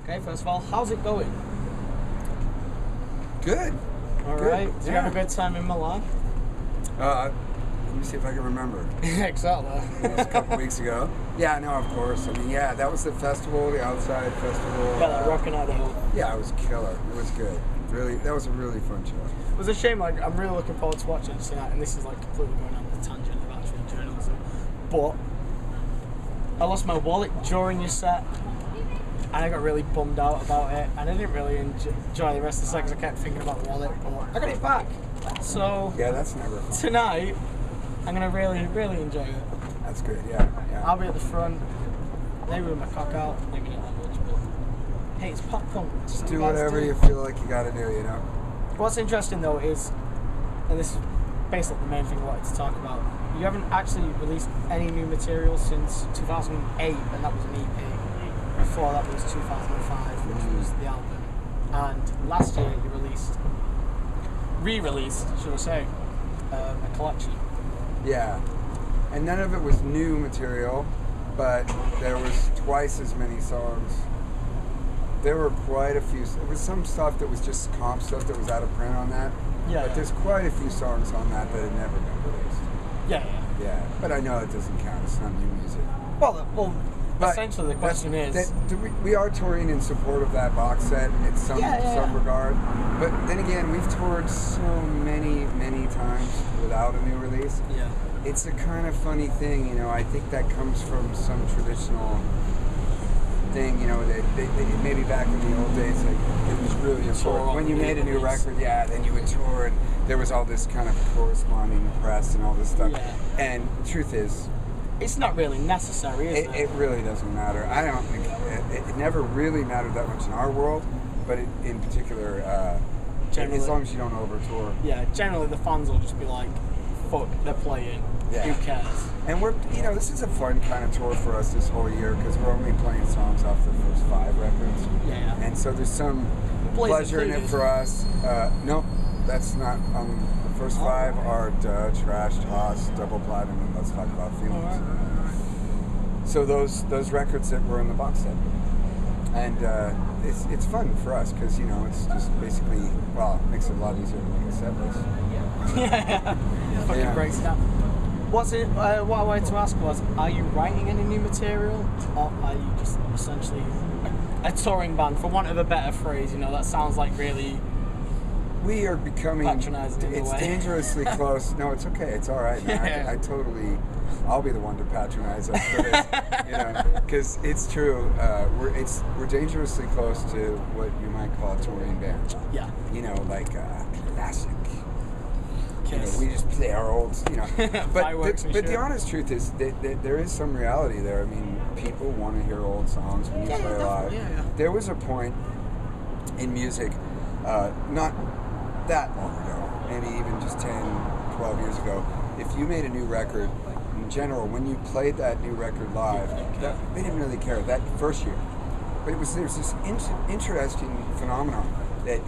Okay, first of all, how's it going? Good. All Good. right. Did you have a good time in Milan? Let me see if I can remember. Exactly. It was a couple weeks ago. Yeah, no, of course. I mean, yeah, that was the festival, the outside festival. Yeah, like rocking out the hill. Yeah, it was killer. It was good. Really, that was a really fun show. It was a shame. Like, I'm really looking forward to watching it tonight, and this is like completely going on the tangent of actual journalism. But I lost my wallet during your set, and I got really bummed out about it, and I didn't really enjoy the rest of the set because I kept thinking about the wallet. But I got it back. So Yeah, that's never fun. tonight, I'm gonna really, really enjoy it. That's good. Yeah. I'll be at the front, maybe with my cock out, maybe not that much, but hey, it's pop punk. Just do whatever you feel like you gotta do, you know? What's interesting though is, and this is basically the main thing I wanted to talk about, you haven't actually released any new material since 2008, and that was an EP. Before that was 2005, which was the album. And last year you re-released, should I say, a collection. Yeah. And none of it was new material, but there was twice as many songs. There were quite a few. There was some stuff that was just comp stuff that was out of print on that. Yeah. But there's quite a few songs on that that had never been released. Yeah. Yeah. But I know it doesn't count. It's not new music. Well, But essentially the question is... we are touring in support of that box set in some regard. But then again, we've toured so many times without a new release. Yeah. It's a kind of funny thing, you know. I think that comes from some traditional thing, you know, that they maybe back in the old days, like, it was really important. When you made a new record, then you would tour, and there was all this kind of corresponding press and all this stuff. Yeah. And the truth is, it's not really necessary, is it? It really doesn't matter. I don't think it never really mattered that much in our world, but in particular, as long as you don't over tour. Yeah, generally the fans will just be like, fuck, they're playing. Yeah. Who cares? And we're, this is a fun kind of tour for us this whole year because we're only playing songs off the first 5 records. Yeah. And so there's some pleasure in it for us. Nope, that's not the first 5 are Trash, Toss, Double Platinum, and Let's Talk About Feelings. All right. So those records that were in the box set. And it's fun for us because, it's just basically, it makes it a lot easier to make a set list. Yeah. Fucking breaks down. What I wanted to ask was, are you writing any new material, or are you just essentially a touring band, for want of a better phrase? That sounds like really... We are becoming... patronizing in a way. It's dangerously close. No, it's okay. It's all right, man. Yeah. I'll be the one to patronize us for this, because it's true. We're dangerously close to what you might call a touring band. Yeah. Like classic. Kiss. We just play our old, But the honest truth is that there is some reality there. I mean, people want to hear old songs when you play live. Yeah. There was a point in music, not that long ago, maybe even just 10, 12 years ago, if you made a new record, in general, when you played that new record live, they didn't really care that first year. But there's this interesting phenomenon that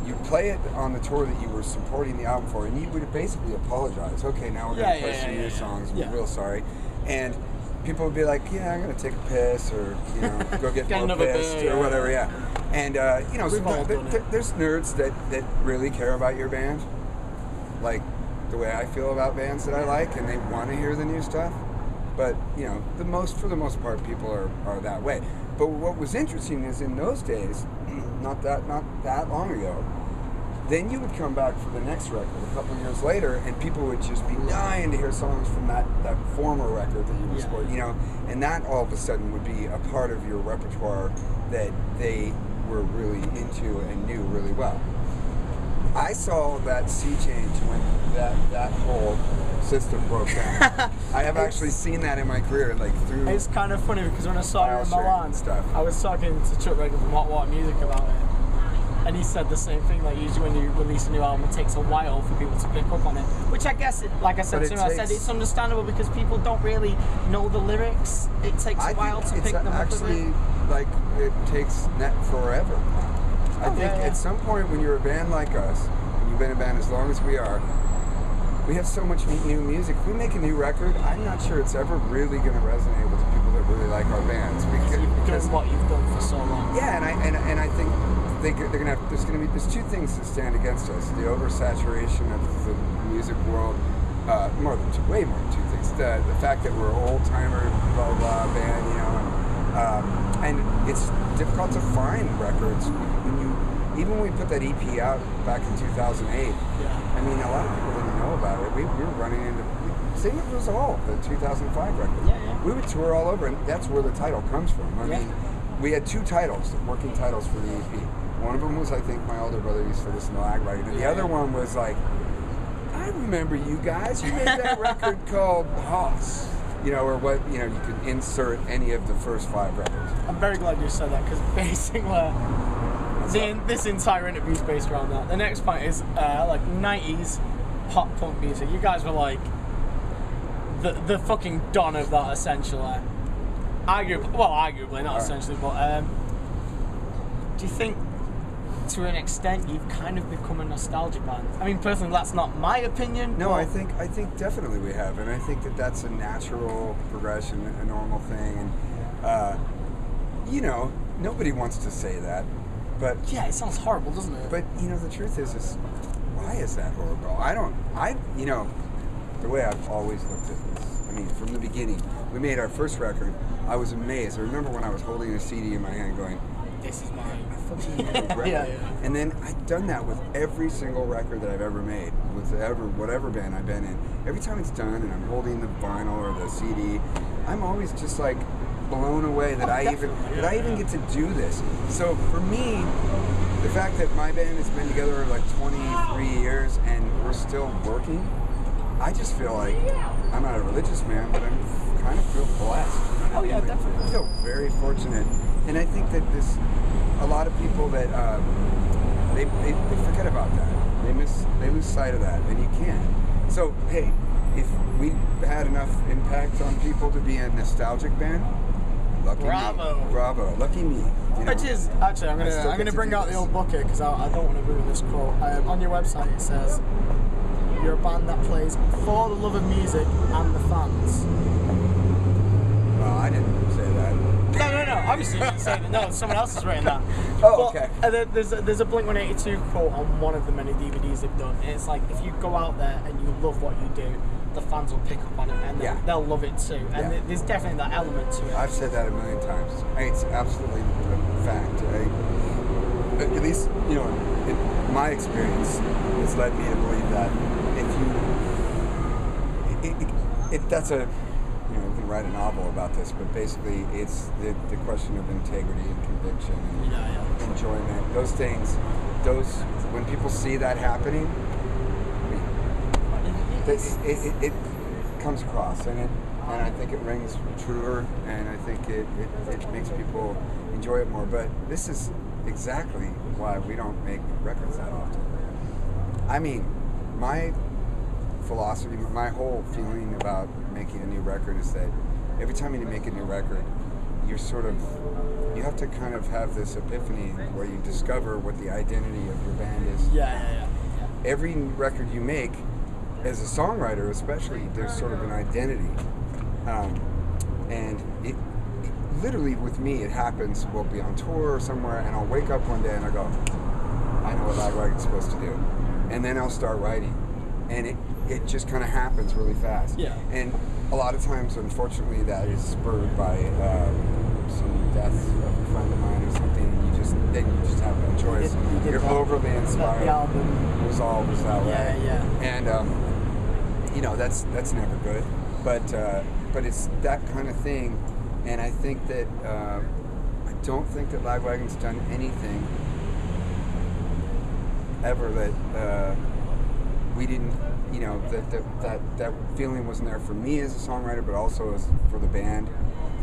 you play it on the tour that you were supporting the album for, and you would basically apologize. Okay, now we're going to play some new songs. We're real sorry. And people would be like, I'm going to take a piss, or, go get more pissed, or whatever, And, there's nerds that really care about your band, like the way I feel about bands that I like, and they want to hear the new stuff. But, for the most part, people are that way. But what was interesting is in those days, not that long ago, then you would come back for the next record a couple of years later, and people would just be dying to hear songs from that former record that you were supporting, and that all of a sudden would be a part of your repertoire that they were really into and knew really well. I saw that sea change when that whole system broke down. I have actually seen that in my career, through. It's kind of funny because when I saw you in Milan, stuff, I was talking to Chuck Reagan from Hot Water Music about it, and he said the same thing. Like, usually when you release a new album, it takes a while for people to pick up on it. Which I guess, like I said to him, I said it's understandable because people don't really know the lyrics. It takes a while to pick them up. Actually, it takes forever. I think at some point when you're a band like us, and you've been a band as long as we are, we have so much new music. If we make a new record, I'm not sure it's ever really going to resonate with the people that really like our bands. doing what you've done for so long. Yeah, and I think they're gonna have. There's two things that stand against us: the oversaturation of the music world. Way more than two things. The fact that we're old timer, blah blah band, you know, and it's difficult to find records even when we put that EP out back in 2008. Yeah. I mean, a lot of people didn't know about it. We were running into same with Resolve, the 2005 record. Yeah. We would tour all over, and that's where the title comes from. I mean, we had two titles, working titles for the EP. One of them was, I think, my older brother used to listen to Lagwagon, and the other one was like, I remember you guys. You made that record called Hoss. You know, or what, you know, you could insert any of the first 5 records. I'm very glad you said that, because basically this entire interview is based around that. The next point is like 90s pop punk music. You guys were like the fucking don of that, essentially. Arguably, not essentially, but do you think to an extent you've kind of become a nostalgia band? I mean, personally, that's not my opinion. No, I think definitely we have, and I think that's a natural progression, a normal thing, and you know, nobody wants to say that, but yeah, it sounds horrible, doesn't it? But you know, the truth is why is that horrible? You know, the way I've always looked at this. I mean, from the beginning, we made our first record. I was amazed. I remember when I was holding a CD in my hand, going, "This is mine." Yeah. And then I've done that with every single record that I've ever made, with whatever band I've been in. Every time it's done and I'm holding the vinyl or the CD, I'm always just like blown away that I even get to do this. So for me, the fact that my band has been together like 23 years and we're still working, I just feel like I'm not a religious man, but I kind of feel blessed. Oh yeah, definitely. I feel very fortunate, and I think that a lot of people that they forget about that. They lose sight of that, and you can't. So hey, if we had enough impact on people to be a nostalgic band, lucky me. Bravo, lucky me. You know? Which is actually, I'm gonna bring out the old book here because I don't want to ruin this quote. On your website it says, "You're a band that plays for the love of music and the fans." Well, I didn't say that. No. Obviously, you didn't say that. No, someone else has written that. Oh, but, okay. There's a Blink-182 quote on one of the many DVDs they've done, and it's like, if you go out there and you love what you do, the fans will pick up on it and they'll love it too. And there's definitely that element to it. I've said that a million times. It's absolutely a fact. At least, you know, in my experience, it's led me to believe that if that's a, you know, we can write a novel about this, but basically it's the question of integrity and conviction and enjoyment. Those things, when people see that happening, it comes across, and I think it rings truer, and I think it makes people enjoy it more. But this is exactly why we don't make records that often. I mean, my philosophy, my whole feeling about making a new record is that every time you make a new record, you have to kind of have this epiphany where you discover what the identity of your band is. Yeah. Every record you make, as a songwriter especially, there's sort of an identity. And it literally, with me, it happens, we'll be on tour or somewhere, and I'll wake up one day and I go, I know what Lagwagon's supposed to do. And then I'll start writing. And it just kind of happens really fast. Yeah. And a lot of times, unfortunately, that is spurred by some death of a friend of mine or something, and then you just have no choice. You're overly inspired. The album Resolve was that way. Yeah. And you know, that's never good. But it's that kind of thing, and I think that I don't think that Lagwagon's done anything ever that we didn't, you know, that feeling wasn't there for me as a songwriter, but also as for the band.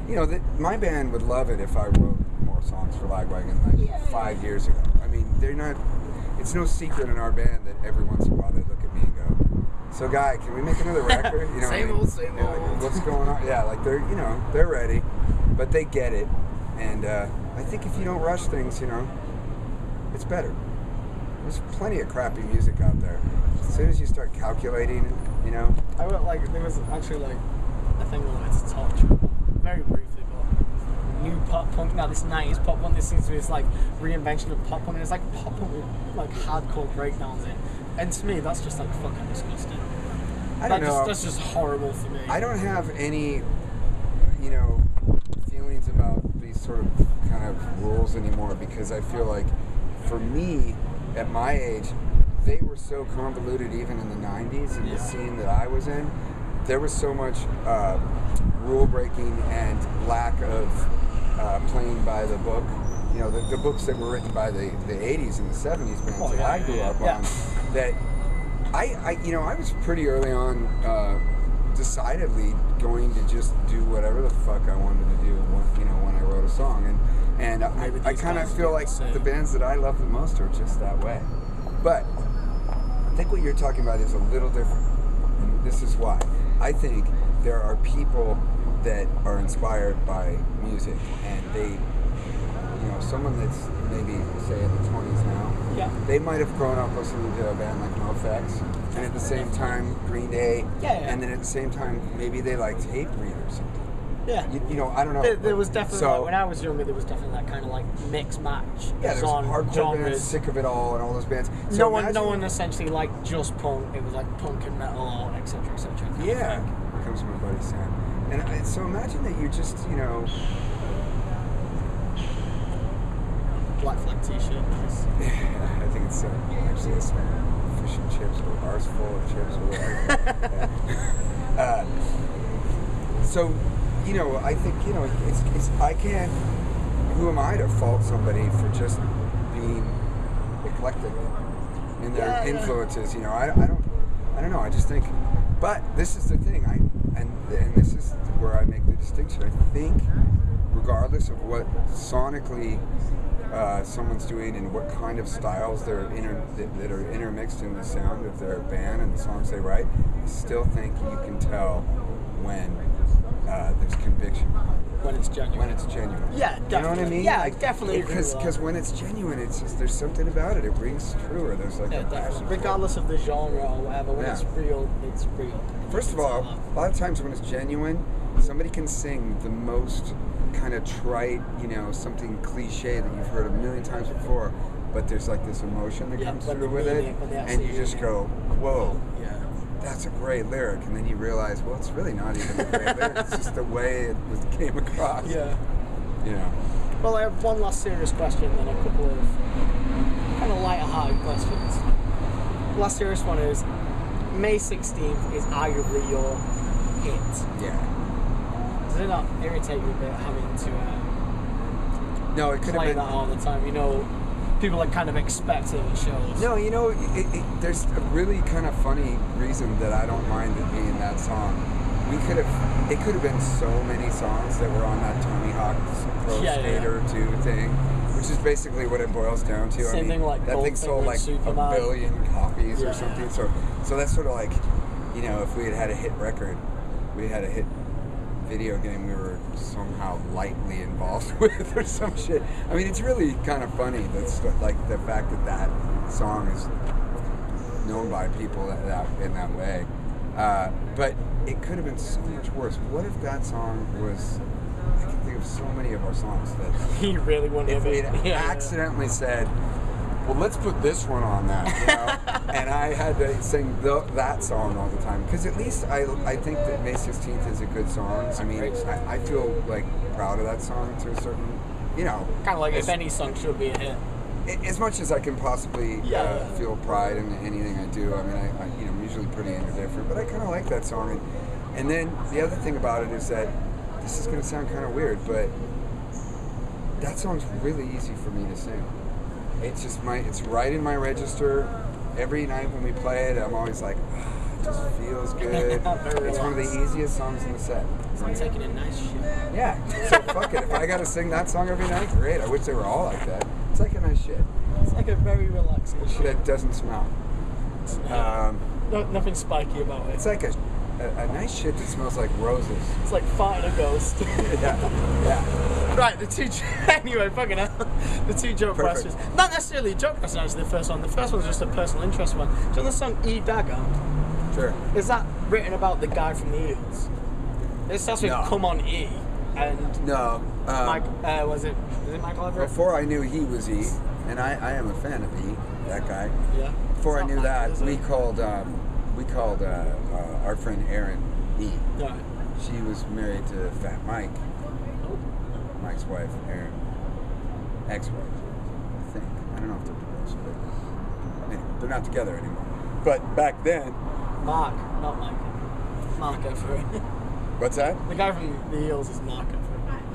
You know, my band would love it if I wrote more songs for Lagwagon like 5 years ago. I mean, they're not. It's no secret in our band that every once in a while they look at me and go, "So, guy, can we make another record?" You know, same old. Like, what's going on? Yeah, like they're ready, but they get it. And I think if you don't rush things, you know, it's better. There's plenty of crappy music out there. As soon as you start calculating, you know. There was actually like a thing I wanted to touch very briefly, but new pop punk, now this 90s pop punk, this seems to be this like reinvention of pop punk, and it's like pop punk with like hardcore breakdowns in. And to me, that's just like fucking disgusting. I don't know. That's just horrible for me. I don't have any, feelings about these sort of kind of rules anymore, because I feel like for me, at my age, they were so convoluted even in the 90s in the scene that I was in. There was so much rule breaking and lack of playing by the book. The books that were written by the 80s and the 70s bands that I grew up on, that I was pretty early on decidedly going to just do whatever the fuck I wanted to do when I wrote a song. And I kind of feel like the bands that I love the most are just that way. But I think what you're talking about is a little different. And this is why. I think there are people that are inspired by music, and they, someone that's maybe, say, in the 20s now, they might have grown up listening to a band like NoFX, and at the same time, Green Day, and then at the same time, maybe they liked Hatebreed or something. Yeah. I don't know. There was definitely, when I was younger, there was definitely that kind of like mix match. Yeah, there was hardcore bands, Sick of It All, and all those bands. So no one essentially liked just punk. It was like punk and metal, or etc. etc. Yeah, here comes my buddy Sam. And so imagine that you're just, Black Flag t-shirt. Yeah, I think it's actually a small fish and chips, or ours full of chips, or whatever. So, I think, it's I can't, who am I to fault somebody for just being eclectic in their influences, I don't know, I just think, but this is the thing, and this is where I make the distinction. I think, regardless of what sonically someone's doing and what kind of styles that are intermixed in the sound of their band and the songs they write, I still think you can tell when there's conviction behind it. When it's genuine. You Yeah, definitely. know what I mean? Yeah, definitely. Because when it's genuine, it's just, there's something about it. It rings true, or there's like a passion. Regardless of the genre or whatever, when it's real, it's real. First of all, a lot of times when it's genuine, somebody can sing the most kind of trite, something cliche that you've heard a million times before, but there's like this emotion that comes through with it, and you just go, whoa. That's a great lyric, and then you realize, well, it's really not even a great lyric. It's just the way it came across. Yeah. Well, I have one last serious question, and a couple of kind of lighter-hearted questions. The last serious one is, May 16th is arguably your hit. Yeah. Does it not irritate you a bit having to no, it could play have been that all the time? People are kind of expecting at shows. No, there's a really kind of funny reason that I don't mind it being that song. It could have been so many songs that were on that Tony Hawk's Pro Skater 2 thing, which is basically what it boils down to. Same thing like that thing sold like Superman. 1 billion copies or something. So that's sort of like, if we had a hit record, we had a hit video game we were somehow lightly involved with or some shit. I mean, it's really kind of funny that's like the fact that song is known by people in that way. But it could have been so much worse. What if that song was? I can think of so many of our songs that he really wanted. If we had accidentally said, well, let's put this one on that, and I had to sing that song all the time, because at least I think that May 16th is a good song. I mean, I feel like proud of that song to a certain, kind of like if any song should be a hit. As much as I can possibly feel pride in anything I do. I mean, I'm usually pretty indifferent, but I kind of like that song. And then the other thing about it is that this is going to sound kind of weird, but that song's really easy for me to sing. It's just it's right in my register. Every night when we play it, I'm always like, it just feels good. It's one of the easiest songs in the set. It's like taking a nice shit. Yeah. So fuck it. If I got to sing that song every night, great. I wish they were all like that. It's like a nice shit. It's like a very relaxing shit. That doesn't smell. Nothing spiky about it. It's like a nice shit that smells like roses. It's like farting a ghost. Yeah. Right, anyway, fucking hell. The two joke questions. Not necessarily a joke question, actually, the first one. The first one's just a personal interest one. Do you know the song E Dagger? Sure. Is that written about the guy from the Eels? It starts with Come On E. and No. Mike, was it Michael Everett? Before I knew he was E, and I am a fan of E, that guy. Yeah. Before I It's knew not that, Michael, is we it? called our friend Erin E. Right. She was married to Fat Mike, Oh. Mike's wife, Erin, ex-wife, I think. I don't know if they're divorced, but anyway, they're not together anymore. But back then, Mark, not Mike. Mark Everett. what's that? The guy from the Eels is Mark Everett.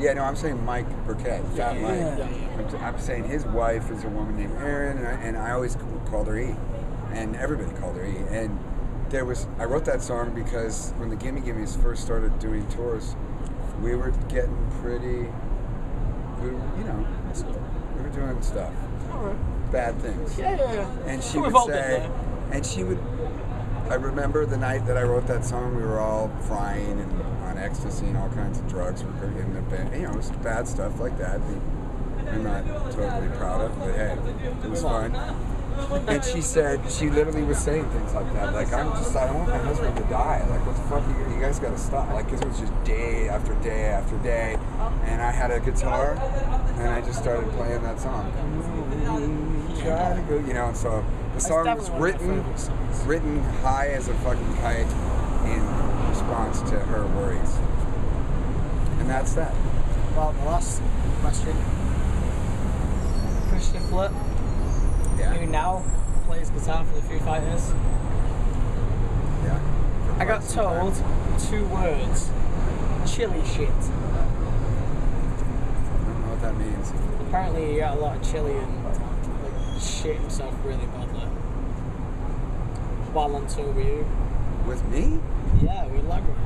Yeah, no, I'm saying Mike Burkett, Fat Mike. Yeah. I'm saying his wife is a woman named Erin, and I always called her E, and everybody called her E. And I wrote that song because when the Gimme Gimmes first started doing tours, we were getting pretty, we were doing stuff, Alright. bad things. Yeah. And she We've would all been say, there. and she would, I remember the night that I wrote that song, we were all frying and on ecstasy and all kinds of drugs. We were in the band, it was bad stuff like that. I'm not totally proud of, but hey, it was fun. And she said, she literally was saying things like that, like, I don't want my husband to die. Like, what the fuck, you guys gotta stop. Like, because it was just day after day after day. And I had a guitar, and I just started playing that song. Try to go, and so the song was written high as a fucking kite in response to her worries. And that's that. Well, the last question. Christian Flip, who now plays guitar for the Foo Fighters. Yeah. I got told 2 words. Chili shit. I don't know what that means. Apparently he got a lot of chili and like shit himself really badly. While on tour with you. With me? Yeah, with Lagwagon.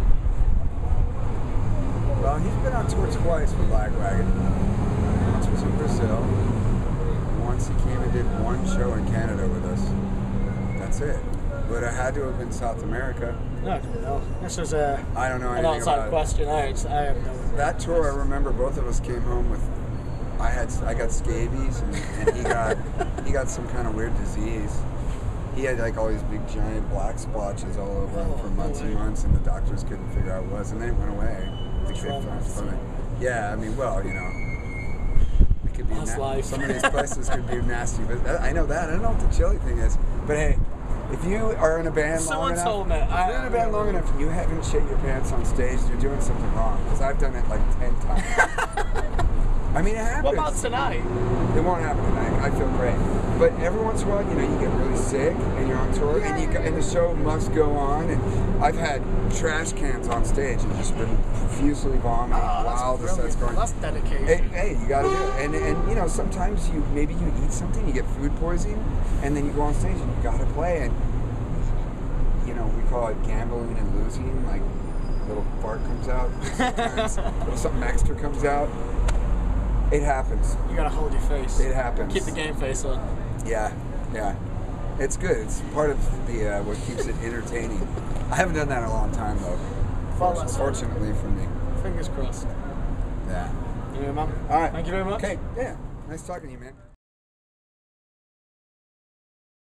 Well, he's been on tour twice with Lagwagon. Once was in Brazil. Once he came and did one show in Canada with us. That's it. But it had to have been South America. No, I don't know. This was I don't know an anything outside about question. I have no. that tour. I remember both of us came home with. I got scabies and he got some kind of weird disease. He had like all these big giant black splotches all over him for months and months, and the doctors couldn't figure out what it was, and then it went away. I think they found from it. Yeah, I mean, well, it could be Life. some of these places could be nasty, but I know that. I don't know what the chili thing is, but hey, if you are in a band Someone long told me. enough, if you're in a band long enough and you haven't shit your pants on stage, you're doing something wrong. Because I've done it like 10 times. I mean, it happens. What about tonight? It won't happen tonight. I feel great. But every once in a while, you get really sick and you're on tour and the show must go on. And I've had trash cans on stage and just been profusely vomiting while the set's going. That's dedication. Hey, you gotta do it. And sometimes maybe you eat something, you get food poisoning, and then you go on stage and you gotta play. And we call it gambling and losing. Like a little fart comes out, sometimes something extra comes out. It happens. You gotta hold your face. It happens. Keep the game face on. Yeah. It's good. It's part of the what keeps it entertaining. I haven't done that in a long time though. Well, Fortunately for me. Fingers crossed. Yeah. Anyway, man. All right. Thank you very much. Okay. Yeah. Nice talking to you, man.